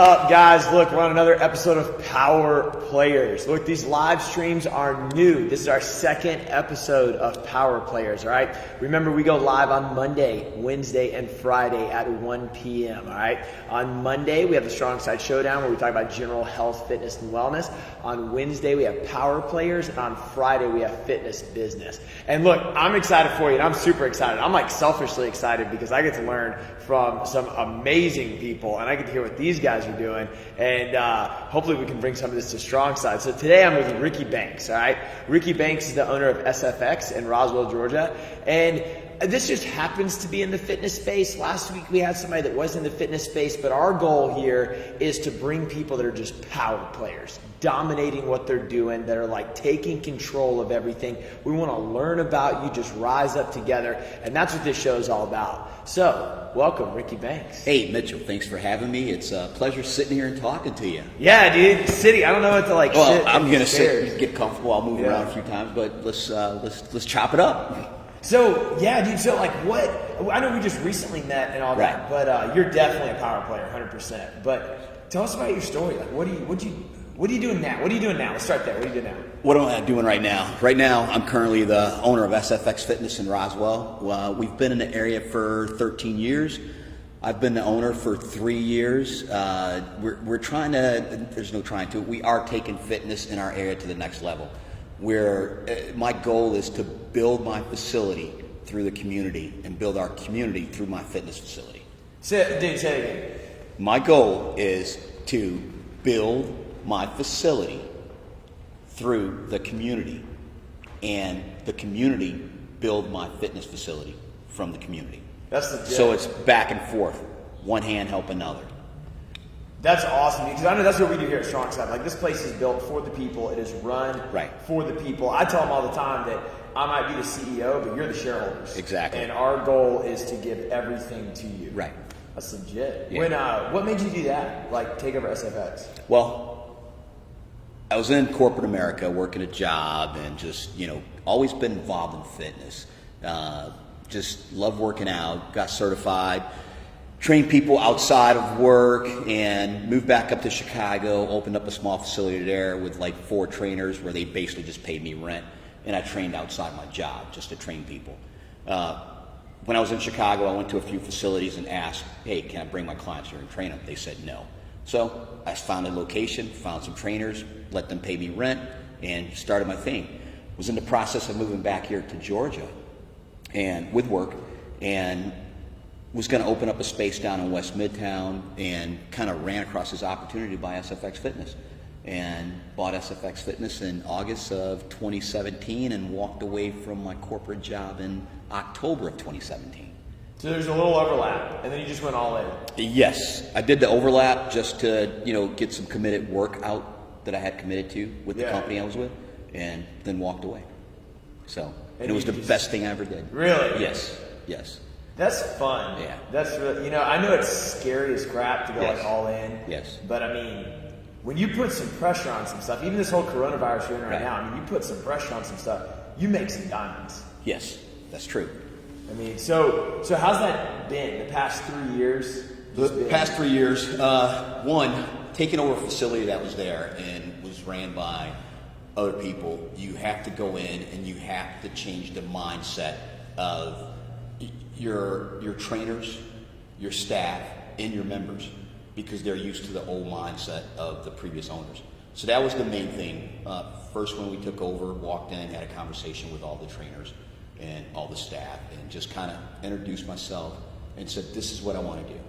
up, guys? Look, we're on another episode of Power Players. Look, these live streams are new. This is our second episode of Power Players, all right? Remember, we go live on Monday, Wednesday, and Friday at 1 p.m., all right? On Monday, we have the Strong Side Showdown where we talk about general health, fitness, and wellness. On Wednesday, we have Power Players, and on Friday, we have Fitness Business. And look, I'm excited for you, and I'm super excited. I'm like selfishly excited because I get to learn from some amazing people, and I get to hear what these guys are doing, and hopefully we can bring some of this to Strong Side. So today I'm with Rickey Banks, all right? Rickey Banks is the owner of SFX in Roswell, Georgia, and this just happens to be in the fitness space. Last week we had somebody that was in the fitness space, but our goal here is to bring people that are just power players, dominating what they're doing, that are like taking control of everything. We want to learn about you, just rise up together, and that's what this show is all about. So, welcome, Rickey Banks. Hey, Mitchell, thanks for having me. It's a pleasure sitting here and talking to you. Yeah, dude, sitting. I don't know what to like. Well, sit I'm gonna stairs. sit, get comfortable. I'll move around a few times, but let's chop it up. So, yeah, dude, so like what, I know we just recently met and all that, but you're definitely a power player, 100%. But tell us about your story. Like, what are you doing now? What are you doing now? Let's start there. What are you doing now? What am I doing right now? Right now, I'm currently the owner of SFX Fitness in Roswell. We've been in the area for 13 years. I've been the owner for 3 years. We're trying to, there's no trying to, we are taking fitness in our area to the next level. My goal is to build my facility through the community and build our community through my fitness facility. Say it again. My goal is to build my facility through the community, and the community build my fitness facility from the community. That's legit. So it's back and forth, one hand help another. That's awesome, because I know that's what we do here at Strong Side. Like, this place is built for the people. It is run for the people. I tell them all the time that I might be the CEO, but you're the shareholders. Exactly. And our goal is to give everything to you. Right. That's legit. Yeah. When what made you do that? Like, take over SFX? Well, I was in corporate America working a job and just, always been involved in fitness. Just love working out, got certified, trained people outside of work, and moved back up to Chicago, opened up a small facility there with like 4 trainers where they basically just paid me rent, and I trained outside my job just to train people. When I was in Chicago, I went to a few facilities and asked, hey, can I bring my clients here and train them? They said no. So I found a location, found some trainers, let them pay me rent, and started my thing. Was in the process of moving back here to Georgia and with work, and was going to open up a space down in West Midtown, and kind of ran across this opportunity to buy SFX Fitness, and bought SFX Fitness in August of 2017 and walked away from my corporate job in October of 2017. So there's a little overlap, and then you just went all in. Yes, I did the overlap just to get some committed work out that I had committed to with the company I was with, and then walked away. So, and it was the best thing I ever did. Really? Yes. That's fun. Yeah. That's really, I know it's scary as crap to go like all in. Yes. But I mean, when you put some pressure on some stuff, even this whole coronavirus you're in right now, I mean, you put some pressure on some stuff, you make some diamonds. Yes, that's true. I mean, so how's that been the past 3 years? The past 3 years, one, taking over a facility that was there and was ran by other people, you have to go in and you have to change the mindset of your trainers, your staff, and your members, because they're used to the old mindset of the previous owners. So that was the main thing. First, when we took over, walked in, had a conversation with all the trainers and all the staff, and just kind of introduced myself and said, this is what I want to do.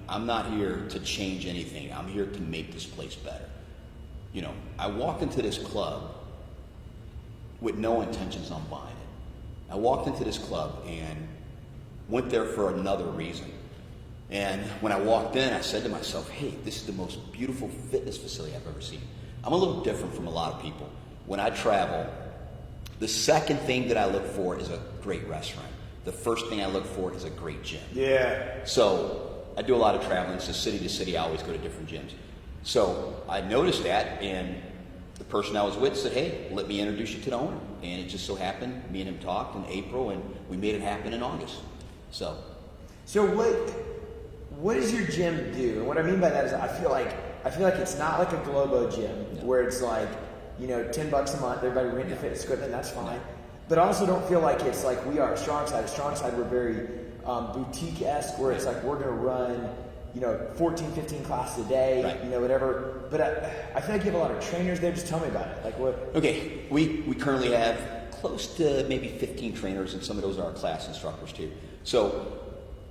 I'm not here to change anything. I'm here to make this place better. I walked into this club with no intentions on buying it. I walked into this club and went there for another reason. And when I walked in, I said to myself, hey, this is the most beautiful fitness facility I've ever seen. I'm a little different from a lot of people. When I travel, the second thing that I look for is a great restaurant. The first thing I look for is a great gym. Yeah. So I do a lot of traveling, so city to city, I always go to different gyms. So I noticed that, and the person I was with said, hey, let me introduce you to the owner. And it just so happened, me and him talked in April, and we made it happen in August. So what does your gym do? And what I mean by that is I feel like it's not like a Globo gym where it's like, $10 a month, everybody rent your fitness equipment, that's fine. But I also don't feel like it's like we are at Strong Side. At Strong Side, we're very boutique-esque, where it's like we're going to run, 14, 15 classes a day, whatever. But I feel like you have a lot of trainers there. Just tell me about it. Like what? Okay, we currently have close to maybe 15 trainers, and some of those are our class instructors too. So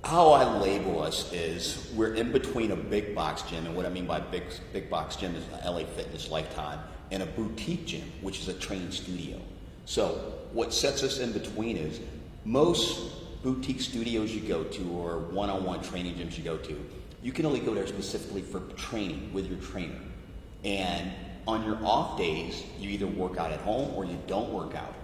how I label us is we're in between a big box gym, and what I mean by big box gym is an LA Fitness Lifetime, and a boutique gym, which is a training studio. So what sets us in between is most boutique studios you go to or one-on-one training gyms you go to, you can only go there specifically for training with your trainer. And on your off days, you either work out at home or you don't work out,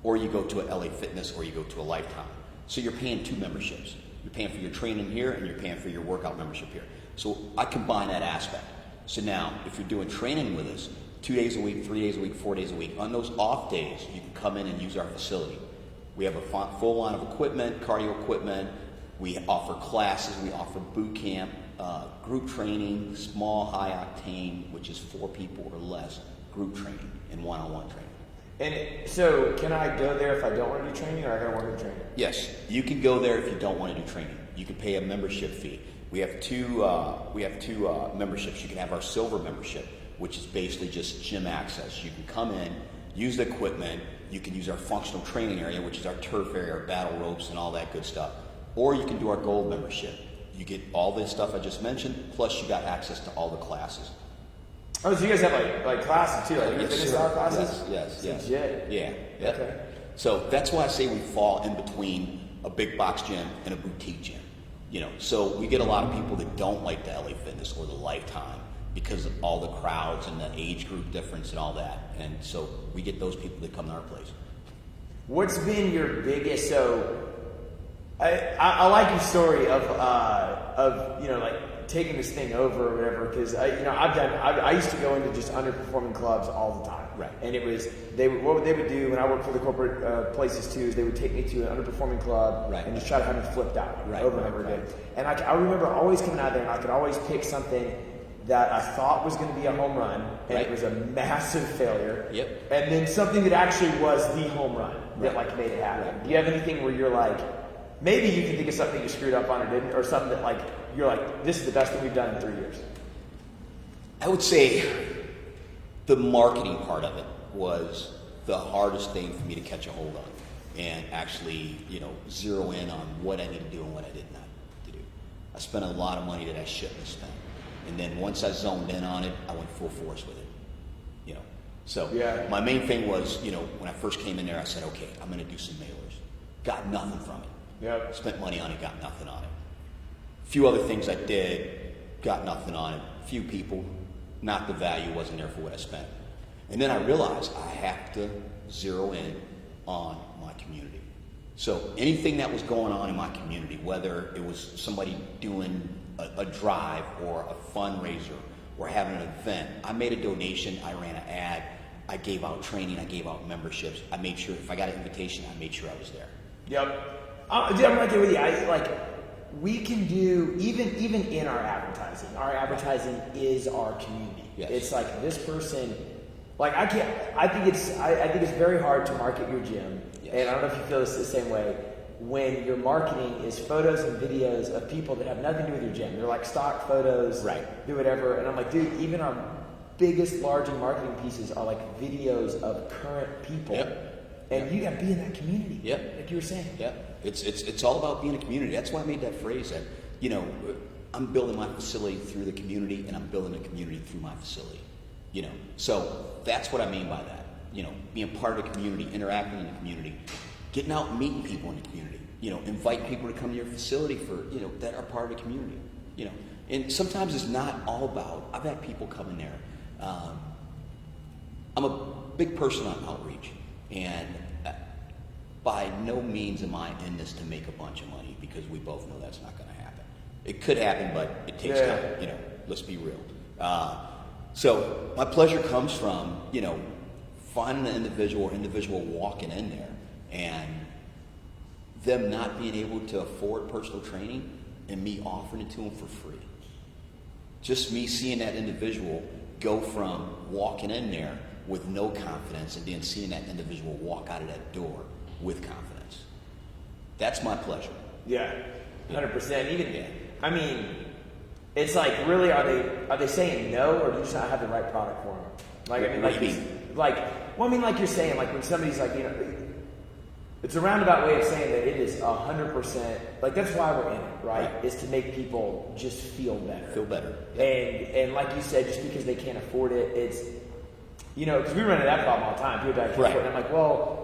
or you go to a LA Fitness or you go to a Lifetime. So you're paying two memberships. You're paying for your training here and you're paying for your workout membership here. So I combine that aspect. So now, if you're doing training with us, 2 days a week, 3 days a week, 4 days a week, on those off days, you can come in and use our facility. We have a full line of equipment, cardio equipment. We offer classes. We offer boot camp, group training, small, high octane, which is 4 people or less, group training and one-on-one training. And so, can I go there if I don't want to do training, or I got to work with a trainer? Yes, you can go there if you don't want to do training. You can pay a membership fee. We have two memberships. You can have our silver membership, which is basically just gym access. You can come in, use the equipment. You can use our functional training area, which is our turf area, our battle ropes, and all that good stuff. Or you can do our gold membership. You get all this stuff I just mentioned, plus you got access to all the classes. Oh, so you guys have like classes too, like fitness style classes? Yes. Legit. Yeah. Okay. So that's why I say we fall in between a big box gym and a boutique gym. So we get a lot of people that don't like the LA Fitness or the Lifetime because of all the crowds and the age group difference and all that. And so we get those people that come to our place. What's been your biggest, I like your story of like taking this thing over or whatever, because I used to go into just underperforming clubs all the time. Right. And it was what they would do when I worked for the corporate places too is they would take me to an underperforming club and just try to have me flipped out over and over again. And I remember always coming out there and I could always pick something that I thought was going to be a home run, and it was a massive failure. Yep. And then something that actually was the home run that made it happen. Do you have anything where you're like, maybe you can think of something you screwed up on or didn't, or something that you're like, this is the best thing we've done in 3 years? I would say the marketing part of it was the hardest thing for me to catch a hold on and actually, zero in on what I need to do and what I did not to do. I spent a lot of money that I shouldn't have spent. And then once I zoned in on it, I went full force with it. So my main thing was, when I first came in there, I said, okay, I'm going to do some mailers. Got nothing from it. Yep. Spent money on it, got nothing on it. A few other things I did, got nothing on it. A few people, not the value wasn't there for what I spent. And then I realized I have to zero in on my community. So anything that was going on in my community, whether it was somebody doing a drive or a fundraiser or having an event, I made a donation, I ran an ad, I gave out training, I gave out memberships. I made sure if I got an invitation, I made sure I was there. Yep. Dude, I'm right there with you. We can do even in our advertising. Our advertising is our community. Yes. It's like this person. I think it's very hard to market your gym. Yes. And I don't know if you feel this the same way. When your marketing is photos and videos of people that have nothing to do with your gym. They're like stock photos. Right. Do whatever. And I'm like, dude, even our biggest large marketing pieces are like videos of current people. Yep. And you got to be in that community. Yep. Like you were saying. Yep. It's all about being a community. That's why I made that phrase that, I'm building my facility through the community and I'm building a community through my facility. So that's what I mean by that. Being part of the community, interacting in the community, getting out and meeting people in the community. Invite people to come to your facility for, that are part of the community. And sometimes it's not all about, I've had people come in there. I'm a big person on outreach, and by no means am I in this to make a bunch of money, because we both know that's not going to happen. It could happen, but it takes time. Let's be real. So my pleasure comes from, finding an individual walking in there and them not being able to afford personal training and me offering it to them for free. Just me seeing that individual go from walking in there with no confidence and then seeing that individual walk out of that door with confidence. That's my pleasure. Yeah, 100%. Even, I mean, it's like, really, are they saying no, or do you just not have the right product for them? Like, I mean, like you're saying, like when somebody's like, you know, it's a roundabout way of saying that it is 100%, like that's why we're in it, right? Is to make people just feel better. Feel better. And like you said, just because they can't afford it, it's, you know, because we run into that problem all the time. People that can't afford it. And I'm like, well,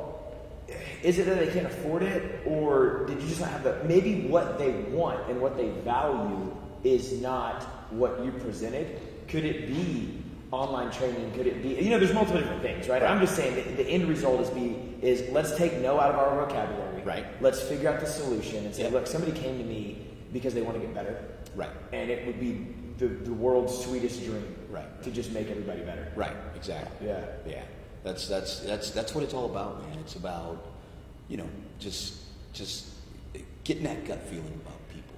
is it that they can't afford it, or did you just not have maybe what they want and what they value is not what you presented? Could it be online training? Could it be, you know, there's multiple different things, right? I'm just saying that the end result is let's take no out of our vocabulary. Right. Let's figure out the solution and say, look, somebody came to me because they want to get better. Right. And it would be the world's sweetest dream. Right. To just make everybody better. Right. Exactly. Yeah. Yeah. That's what it's all about, man. It's about, you know, just getting that gut feeling about people.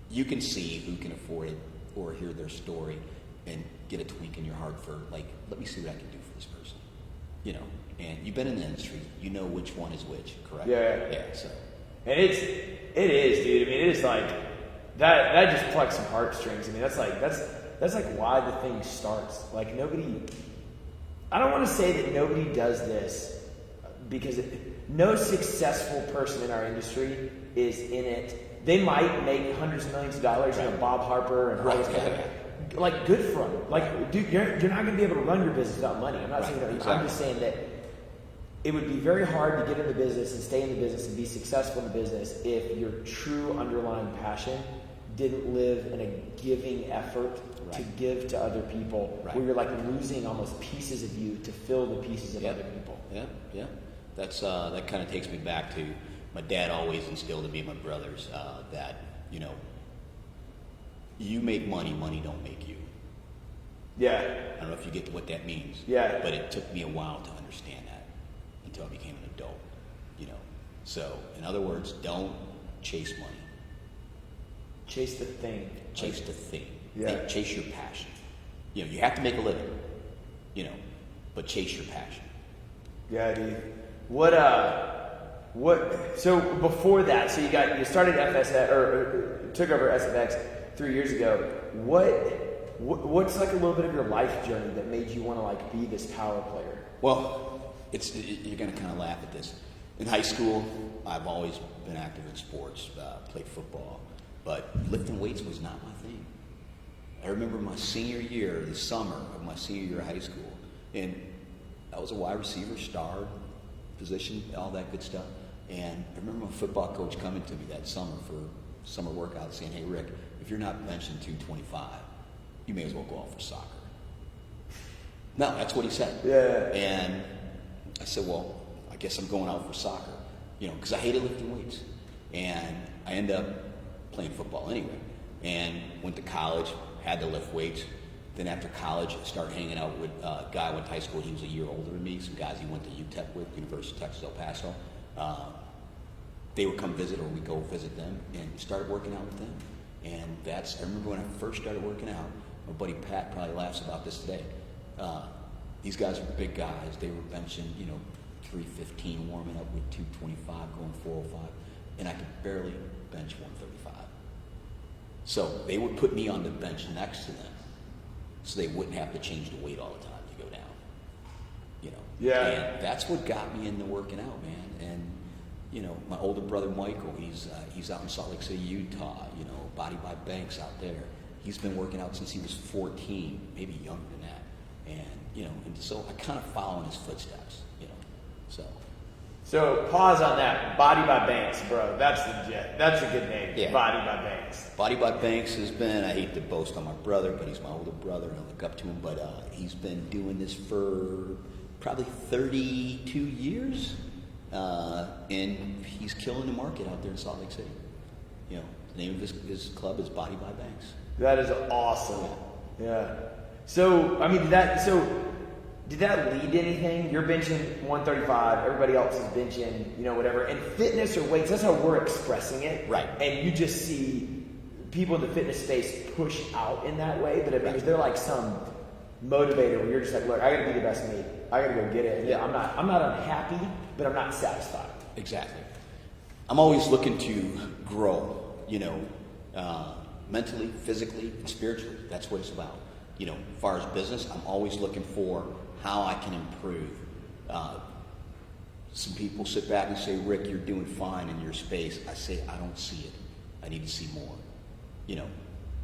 You can see who can afford it or hear their story and get a tweak in your heart for, like, let me see what I can do for this person. You know, and you've been in the industry, you know which one is which, correct? Yeah. Yeah, so. And it is, dude. I mean, it is like, that just plucks some heartstrings. I mean, that's like why the thing starts. Like, I don't want to say that nobody does this because no successful person in our industry is in it. They might make hundreds of millions of dollars, you know, Bob Harper and all this kind of, like, good for them. Like, dude, you're not going to be able to run your business without money. I'm not saying that. Exactly. I'm just saying that it would be very hard to get in the business and stay in the business and be successful in the business if your true underlying passion didn't live in a giving effort to give to other people, where you're like losing almost pieces of you to fill the pieces of other people. Yeah. That's that kind of takes me back to my dad always instilled in me and my brothers that, you know, you make money, money don't make you. Yeah. I don't know if you get what that means. Yeah. But it took me a while to understand that until I became an adult, you know. So, in other words, don't chase money. Chase the thing. Chase the thing. Yeah. Chase your passion. You know, you have to make a living, you know, but chase your passion. Yeah, dude. So before that, so you started FSX or took over SFX 3 years ago. What's like a little bit of your life journey that made you want to like be this power player? Well, you're going to kind of laugh at this. In high school, I've always been active in sports, played football, but lifting weights was not my thing. I remember my senior year, the summer of my senior year of high school, and I was a wide receiver, star position, all that good stuff. And I remember my football coach coming to me that summer for summer workout saying, "Hey, Rick, if you're not benching 225, you may as well go out for soccer." No, that's what he said. Yeah. And I said, well, I guess I'm going out for soccer, you know, because I hated lifting weights. And I ended up playing football anyway. And went to college, had to lift weights. Then after college, I started hanging out with a guy I went to high school. He was a year older than me. Some guys he went to UTEP with, University of Texas, El Paso. They would come visit, or we'd go visit them, and started working out with them. And I remember when I first started working out, my buddy Pat probably laughs about this today. These guys were big guys. They were benching, 315, warming up with 225, going 405, and I could barely bench 135. So they would put me on the bench next to them, so they wouldn't have to change the weight all the time to go down. Yeah. And that's what got me into working out, man. And my older brother Michael, he's out in Salt Lake City, Utah. Body by Banks out there. He's been working out since he was 14, maybe younger than that. And so I kind of follow in his footsteps. So pause on that. Body by Banks, bro. That's legit. That's a good name. Yeah. Body by Banks. Body by Banks has been, I hate to boast on my brother, but he's my older brother and I look up to him, but he's been doing this for probably 32 years. And he's killing the market out there in Salt Lake City. The name of his club is Body by Banks. That is awesome. Yeah. So, did that lead to anything? You're benching 135, everybody else is benching, whatever. And fitness or weights, that's how we're expressing it. Right. And you just see people in the fitness space push out in that way, but I mean, is there like some motivator where you're just like, look, I gotta be the best me. I gotta go get it. And yeah, I'm not unhappy, but I'm not satisfied. Exactly. I'm always looking to grow, mentally, physically, and spiritually. That's what it's about. As far as business, I'm always looking for how I can improve. Some people sit back and say, Rick, you're doing fine in your space. I say, I don't see it. I need to see more.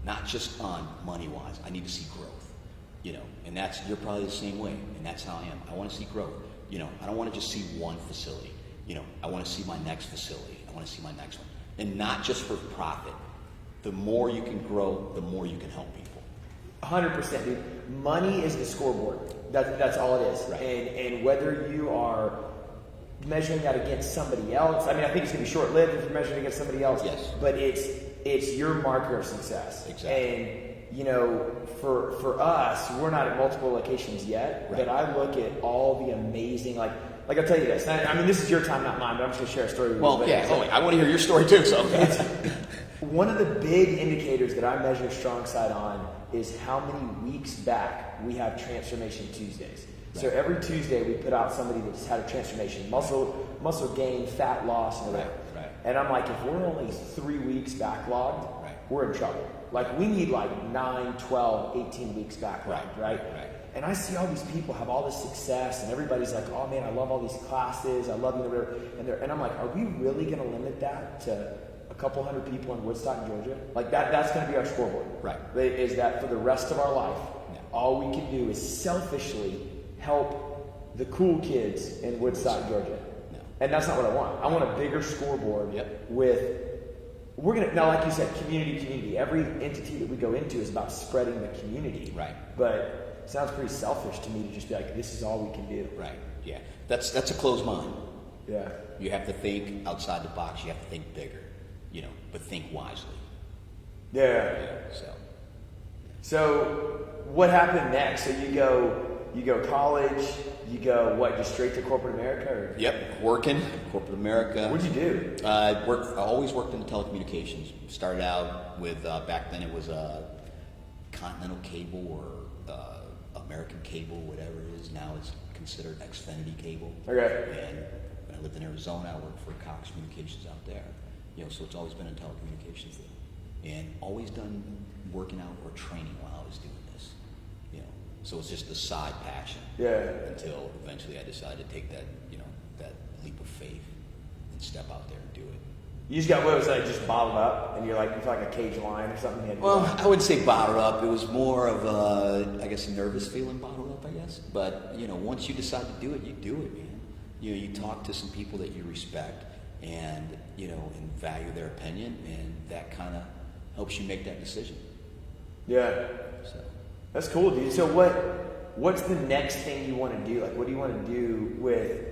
Not just on money-wise. I need to see growth. And you're probably the same way, and that's how I am. I want to see growth. I don't want to just see one facility. I want to see my next facility. I want to see my next one. And not just for profit. The more you can grow, the more you can help people. 100%, dude. Money is the scoreboard. That's all it is. Right. And whether you are measuring that against somebody else, I mean, I think it's going to be short-lived if you're measuring against somebody else. Yes. But it's your marker of success. Exactly. And for us, we're not at multiple locations yet, right. but I look at all the amazing, like I'll tell you this. I mean, this is your time, not mine, but I'm just going to share a story with you. Well, yeah. I want to hear your story too. So one of the big indicators that I measure Strong Side on is how many weeks back we have Transformation Tuesdays. Right. So every Tuesday we put out somebody that's had a transformation, muscle gain, fat loss, and whatever. Right. And I'm like, if we're only 3 weeks backlogged, we're in trouble. Like, we need like 9, 12, 18 weeks backlogged, right? And I see all these people have all this success, and everybody's like, oh man, I love all these classes, I love whatever. And I'm like, are we really going to limit that to a couple hundred people in Woodstock, Georgia? Like, that's going to be our scoreboard. Right. Is that for the rest of our life, all we can do is selfishly help the cool kids in Woodstock, Georgia. No. And that's not what I want. I want a bigger scoreboard with... We're gonna now, like you said, community. Every entity that we go into is about spreading the community. Right. But it sounds pretty selfish to me to just be like, this is all we can do. Right. Yeah. That's a closed mind. Yeah. You have to think outside the box. You have to think bigger. But think wisely. Yeah. So what happened next? So you go college. You go just straight to corporate America? Or? Yep, working corporate America. What'd you do? I always worked in telecommunications. Started out with back then it was Continental Cable or American Cable, whatever it is. Now it's considered Xfinity Cable. Okay. And when I lived in Arizona, I worked for Cox Communications out there. So it's always been in telecommunications, and always done working out or training while I was doing this. So it's just a side passion. Yeah. Until eventually I decided to take that, that leap of faith and step out there and do it. You just got, what was that, just bottled up, and you feel like a cage lion or something? Well, I wouldn't say bottled up. It was more of a, I guess, a nervous feeling bottled up, I guess. But, once you decide to do it, you do it, man. You talk to some people that you respect and, and value their opinion, and that kind of helps you make that decision. Yeah. So. That's cool, dude. So what's the next thing you want to do? Like, what do you want to do with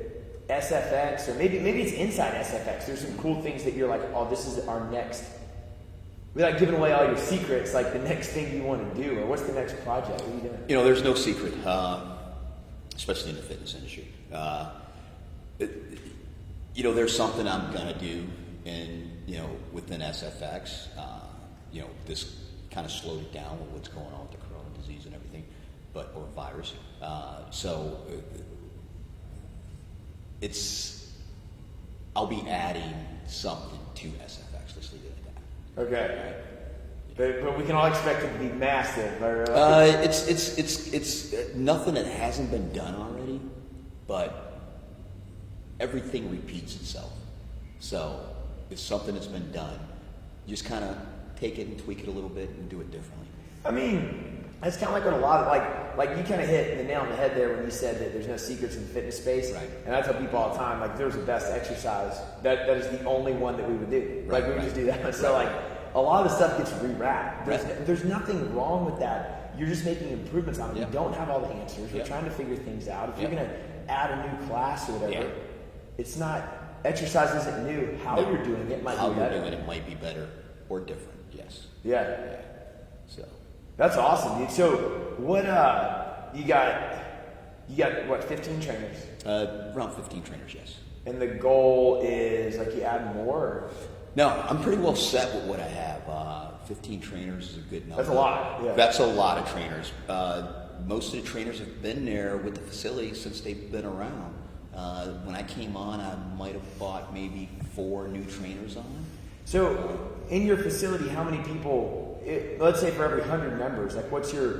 SFX? Or maybe it's inside SFX. There's some cool things that you're like, oh, this is our next. Without giving away all your secrets, like the next thing you want to do, or what's the next project? What are you doing? There's no secret, especially in the fitness industry. There's something I'm gonna do within SFX. This kind of slowed it down with what's going on with the corona disease and everything, or virus. I'll be adding something to SFX. Let's leave it at that. Okay. Right? But we can all expect it to be massive. It's nothing that hasn't been done already, but everything repeats itself. So it's something that's been done. You just kind of take it and tweak it a little bit and do it differently. I mean, that's kind of like what a lot of, like you kind of hit the nail on the head there when you said that there's no secrets in the fitness space. Right. And I tell people all the time, like, there's the best exercise. That is the only one that we would do. Right, like, we would just do that. So, like, a lot of the stuff gets rewrapped. There's nothing wrong with that. You're just making improvements on it. Yep. You don't have all the answers. You're trying to figure things out. If you're going to add a new class or whatever, it's not, exercise isn't new. How you're doing it might be better. How you're doing it might be better or different, yes. Yeah. So. That's awesome, dude. So what you got what, 15 trainers? Around 15 trainers, yes. And the goal is like you add more? Or? No, I'm pretty well set with what I have. 15 trainers is a good number. That's a lot. Yeah. That's a lot of trainers. Most of the trainers have been there with the facility since they've been around. When I came on, I might have bought maybe 4 new trainers on. So, in your facility, how many people, let's say for every 100 members, like what's your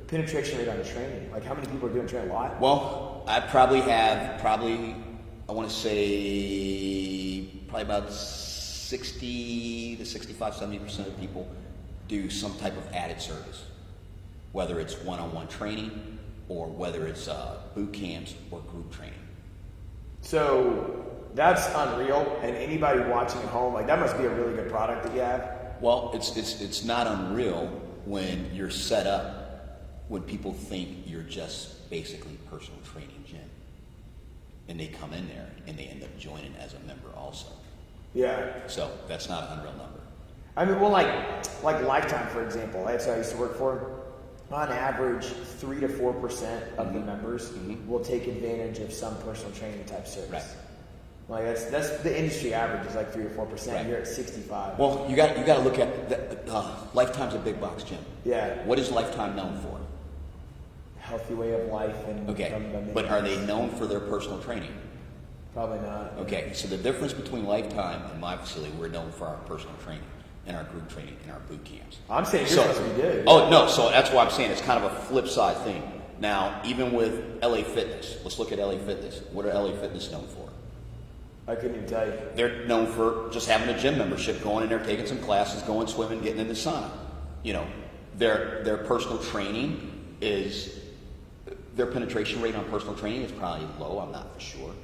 penetration rate on training? Like how many people are doing training a lot? Well, I probably have, I want to say, probably about 60 to 65, 70% of people do some type of added service, whether it's one-on-one training or whether it's boot camps or group training. So that's unreal, and anybody watching at home, like that must be a really good product that you have. Well, it's not unreal when you're set up, when people think you're just basically personal training gym, and they come in there and they end up joining as a member also. Yeah. So that's not an unreal number. I mean, well, like Lifetime, for example. That's what I used to work for. On average, 3 to 4% of the members will take advantage of some personal training type service. Right. Like that's the industry average is like 3 or 4%. Right. You're at 65. Well, you got to look at Lifetime's a big box gym. Yeah. What is Lifetime known for? Healthy way of life and But are they known for their personal training? Probably not. Okay, so the difference between Lifetime and my facility, we're known for our personal training and our group training and our boot camps. I'm saying yours must be good. Oh no, so that's why I'm saying it's kind of a flip side thing. Now, even with LA Fitness, let's look at LA Fitness. What are LA Fitness known for? I couldn't even tell you. They're known for just having a gym membership, going in there, taking some classes, going swimming, getting in the sauna. You know, their personal training is, their penetration rate on personal training is probably low, I'm not for sure.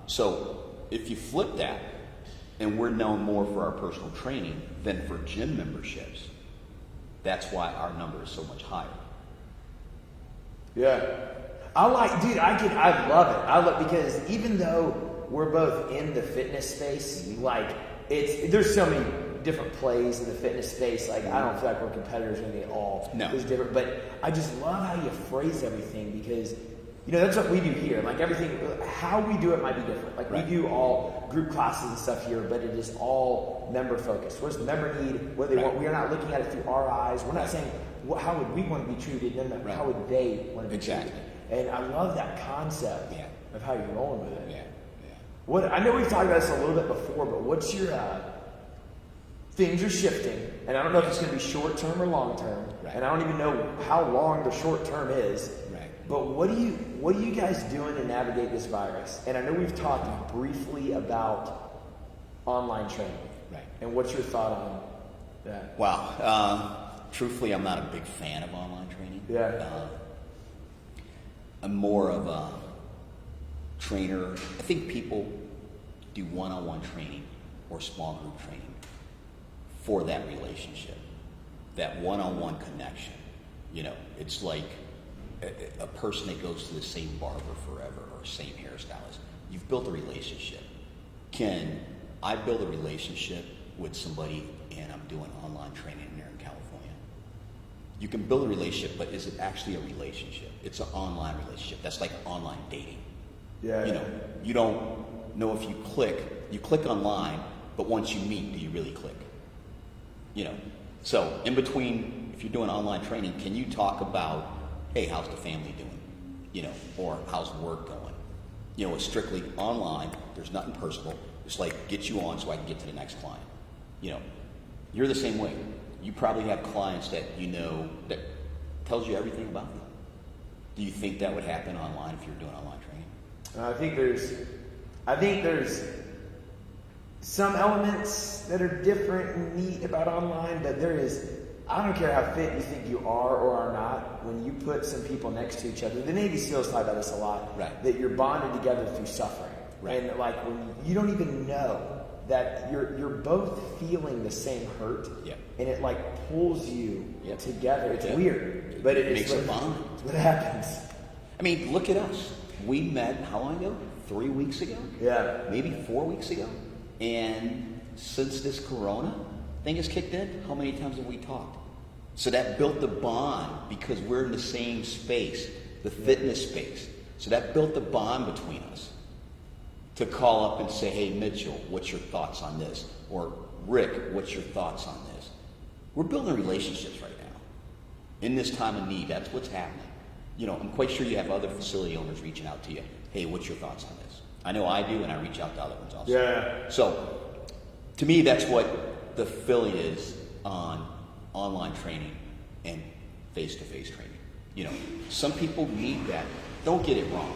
So if you flip that, and we're known more for our personal training than for gym memberships, that's why our number is so much higher. Yeah. I love it. I love because even though we're both in the fitness space, like there's so many different plays in the fitness space. Like I don't feel like we're competitors or anything at all. No. It's different. But I just love how you phrase everything because that's what we do here. Like everything, how we do it might be different. Like we do all group classes and stuff here, but it is all member focused. What does the member need? What do they want? We are not looking at it through our eyes. We're not saying how would we want to be treated. No. How would they want to be treated? And I love that concept of how you're rolling with it. What I know we've talked about this a little bit before, but what's your things are shifting, and I don't know if it's going to be short term or long term, and I don't even know how long the short term is. But what are you guys doing to navigate this virus? And I know we've talked briefly about online training. And what's your thought on that? Wow. Truthfully, I'm not a big fan of online training. I'm more of a trainer. I think people do one-on-one training or small group training for that relationship, that one-on-one connection. It's like a person that goes to the same barber forever or same hairstylist. You've built a relationship. Can I build a relationship with somebody and I'm doing online training there in California? You can build a relationship, but is it actually a relationship? It's an online relationship. That's like online dating. You don't know if you click online, but once you meet, do you really click? So in between, if you're doing online training, can you talk about, hey, how's the family doing? Or how's work going? It's strictly online. There's nothing personal. It's like, get you on so I can get to the next client. You're the same way. You probably have clients that that tells you everything about them. Do you think that would happen online if you're doing online training? I think there's some elements that are different and neat about online, but I don't care how fit you think you are or are not, when you put some people next to each other, the Navy SEALs talk about this a lot, that you're bonded together through suffering. And like when you don't even know that you're both feeling the same hurt, and it like pulls you together. It's weird, but it makes a bond. It's what happens. I mean, look at us. We met how long ago? 3 weeks ago? Maybe 4 weeks ago. And since this corona thing has kicked in, how many times have we talked? So that built the bond because we're in the same space, the fitness space. So that built the bond between us. To call up and say, hey, Mitchell, what's your thoughts on this? Or Rick, what's your thoughts on this? We're building relationships right now. In this time of need, that's what's happening. I'm quite sure you have other facility owners reaching out to you. Hey, what's your thoughts on this? I know I do, and I reach out to other ones also. Yeah. So, to me, that's what the Philly is on online training and face-to-face training. Some people need that. Don't get it wrong.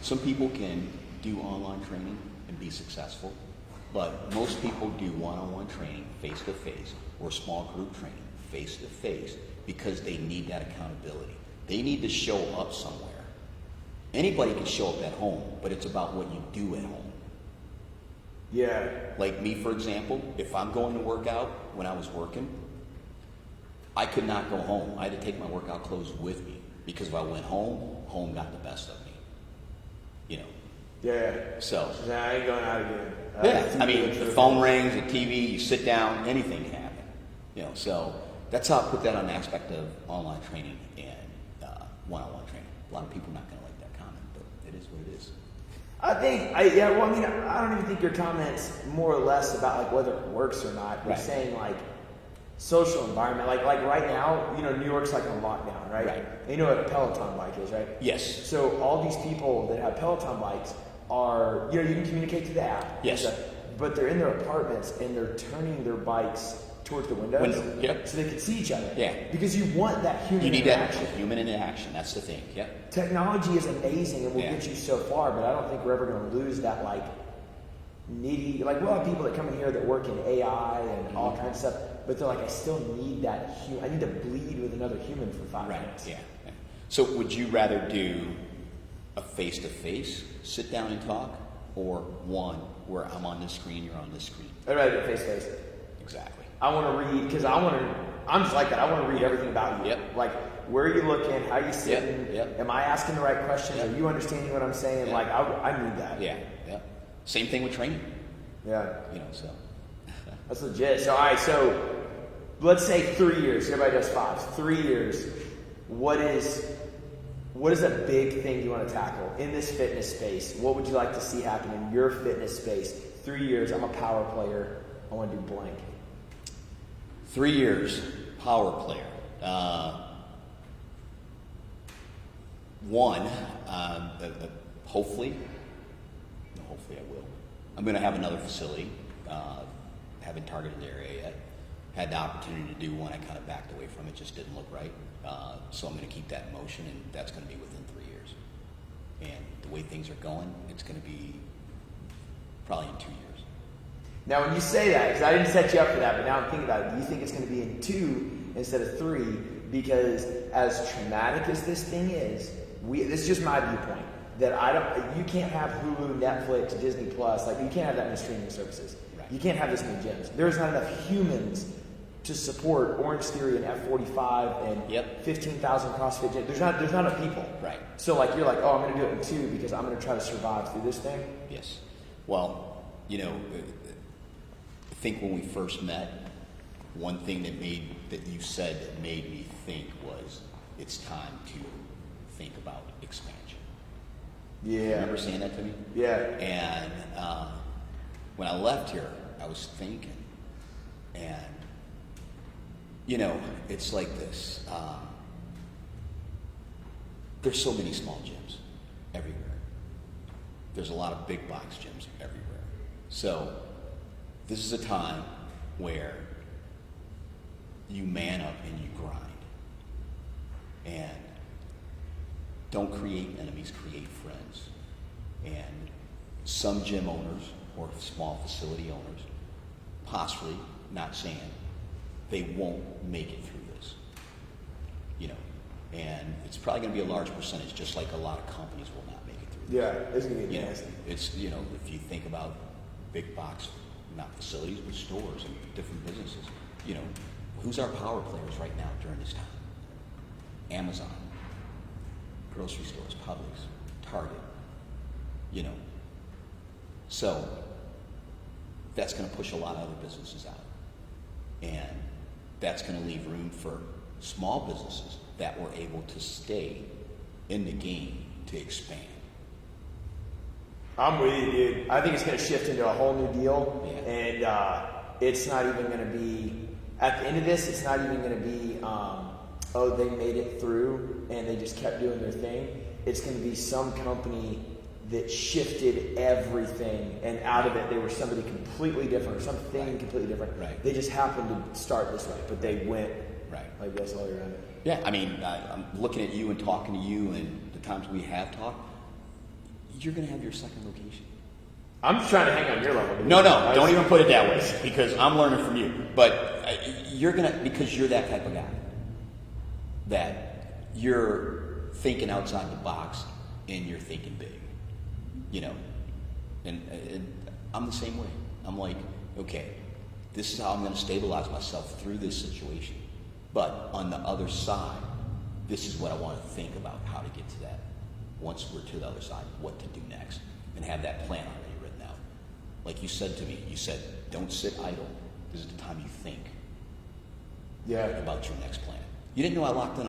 Some people can do online training and be successful, but most people do one-on-one training face-to-face or small group training face-to-face because they need that accountability. They need to show up somewhere. Anybody can show up at home, but it's about what you do at home. Yeah. Like me, for example, if I'm going to work out when I was working, I could not go home. I had to take my workout clothes with me because if I went home got the best of me. Yeah. So. I ain't going out again. The phone rings, the TV, you sit down, anything can happen. So that's how I put that on the aspect of online training and one-on-one training. A lot of people are not going to like that comment, but it is what it is. I don't even think your comment's more or less about like whether it works or not. You're Right. saying like social environment, like right now, New York's like on lockdown, right? Right. And you know what a peloton bike is, right? Yes. So all these people that have peloton bikes are, you can communicate to the app. Yes. But they're in their apartments and they're turning their bikes towards the windows. Yep. So they can see each other. Yeah. Because you want that human You need interaction. that human interaction. That's the thing. Yep. Technology is amazing and will Yeah. get you so far, but I don't think we're ever going to lose that like needy. Like we'll have people that come in here that work in AI and all kinds of stuff, but they're like, I still need that. I need to bleed with another human for 5 minutes. Yeah. So would you rather do a face-to-face, sit down and talk, or one where I'm on this screen, you're on this screen? I'd rather do face to face. Exactly. I want to read because I'm just like that. I want to read everything about you. Yep. Like where are you looking? How are you sitting? Yep. Am I asking the right questions? Yep. Are you understanding what I'm saying? Yep. Like I need that. Yeah. Same thing with training. Yeah. So. That's legit. So all right. So let's say 3 years. Everybody does 5. 3 years. What is a big thing you want to tackle in this fitness space? What would you like to see happen in your fitness space? 3 years. I'm a power player. I want to do blank. 3 years, power player. Hopefully I will. I'm going to have another facility. Haven't targeted the area yet. Had the opportunity to do one. I kind of backed away from it. Just didn't look right. So I'm going to keep that in motion, and that's going to be within 3 years. And the way things are going, it's going to be probably in 2 years. Now, when you say that, because I didn't set you up for that, but now I'm thinking about it, do you think it's going to be in 2 instead of 3? Because as traumatic as this thing is, this is just my viewpoint, that you can't have Hulu, Netflix, Disney Plus, like you can't have that many streaming services. Right. You can't have this many gyms. There's not enough humans to support Orange Theory and F45 and 15,000 CrossFit gyms. There's not enough people. Right. So like you're like, oh, I'm going to do it in 2 because I'm going to try to survive through this thing. Yes. Well, I think when we first met, one thing that you said that made me think was it's time to think about expansion. Yeah. You remember saying that to me? Yeah. And when I left here, I was thinking, and it's like this. There's so many small gyms everywhere. There's a lot of big box gyms everywhere. So this is a time where you man up and you grind. And don't create enemies, create friends. And some gym owners or small facility owners, possibly, not saying, they won't make it through this. And it's probably going to be a large percentage, just like a lot of companies will not make it through this. Yeah, it's going to be nasty. It's, if you think about big box, not facilities, but stores and different businesses, who's our power players right now during this time? Amazon, grocery stores, Publix, Target, So that's going to push a lot of other businesses out. And that's going to leave room for small businesses that were able to stay in the game to expand. I'm with you, dude. I think it's going to shift into a whole new deal, Yeah. and it's not even going to be at the end of this, it's not even going to be, oh, they made it through and they just kept doing their thing. It's going to be some company that shifted everything, and out of it, they were somebody completely different or something completely different. Right. They just happened to start this way, but they went Right. like this all around it. Yeah, I mean, I'm looking at you and talking to you, and the times we have talked, you're going to have your second location. I'm just trying to hang on your level. Dude. No, don't even put it that way, because I'm learning from you. But you're going to, because you're that type of guy, that you're thinking outside the box and you're thinking big, you know. And I'm the same way. I'm like, okay, this is how I'm going to stabilize myself through this situation. But on the other side, this is what I want to think about, how to get to that. Once we're to the other side, what to do next, and have that plan already written out. Like you said to me, you said, don't sit idle. This is the time you think about your next plan. You didn't know I locked in